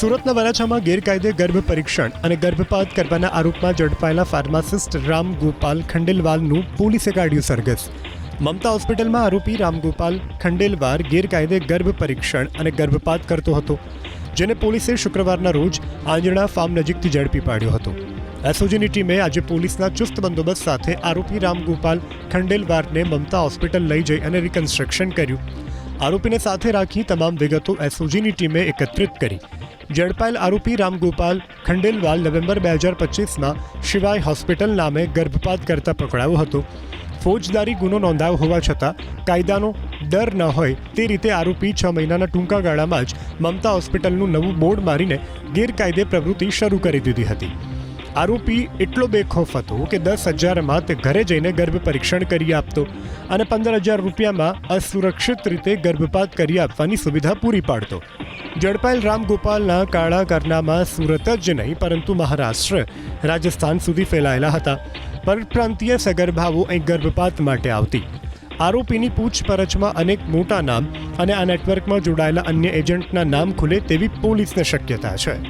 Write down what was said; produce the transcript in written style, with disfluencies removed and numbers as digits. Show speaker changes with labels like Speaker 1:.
Speaker 1: સુરતના વરાછામાં ગેરકાયદે ગર્ભ પરીક્ષણ અને ગર્ભપાત કરવાના આરોપમાં ઝડપાયેલા ફાર્માસિસ્ટ રામ ગોપાલ ખંડેલવાલનું પોલીસે કાઢ્યું સરઘસ. મમતા હોસ્પિટલમાં આરોપી રામગોપાલ ખંડેલવાલ ગેરકાયદે ગર્ભ પરીક્ષણ અને ગર્ભપાત કરતો હતો, જેને પોલીસે શુક્રવારના રોજ આંજણા ફાર્મ નજીકથી ઝડપી પાડ્યો હતો. એસઓજીની ટીમે આજે પોલીસના ચુસ્ત બંદોબસ્ત સાથે આરોપી રામગોપાલ ખંડેલવાલને મમતા હોસ્પિટલ લઈ જઈ અને રિકન્સ્ટ્રક્શન કર્યું. આરોપીને સાથે રાખી તમામ વિગતો એસઓજીની ટીમે એકત્રિત કરી. ઝડપાયેલ આરોપી રામગોપાલ ખંડેલવાલ નવેમ્બર 2025માં શિવાય હોસ્પિટલ નામે ગર્ભપાત કરતા પકડાયો હતો. ફોજદારી ગુનો નોંધાયો હોવા છતાં કાયદાનો ડર ન હોય તે રીતે આરોપી 6 મહિનાના ટૂંકા ગાળામાં જ મમતા હોસ્પિટલનું નવું બોર્ડ મારીને ગેરકાયદે પ્રવૃત્તિ શરૂ કરી દીધી હતી. આરોપી એટલો બેખોફ હતો કે 10,000માં તે ઘરે જઈને ગર્ભ પરીક્ષણ કરી આપતો અને 15,000 રૂપિયામાં અસુરક્ષિત રીતે ગર્ભપાત કરી આપવાની સુવિધા પૂરી પાડતો. ઝડપાયેલ રામગોપાલના કાળા કારનામા સુરત જ નહીં પરંતુ મહારાષ્ટ્ર, રાજસ્થાન સુધી ફેલાયેલા હતા. પરપ્રાંતીય સગર્ભાઓ અહીં ગર્ભપાત માટે આવતી. આરોપીની પૂછપરછમાં અનેક મોટા નામ અને આ નેટવર્કમાં જોડાયેલા અન્ય એજન્ટના નામ ખુલે તેવી પોલીસને શક્યતા છે.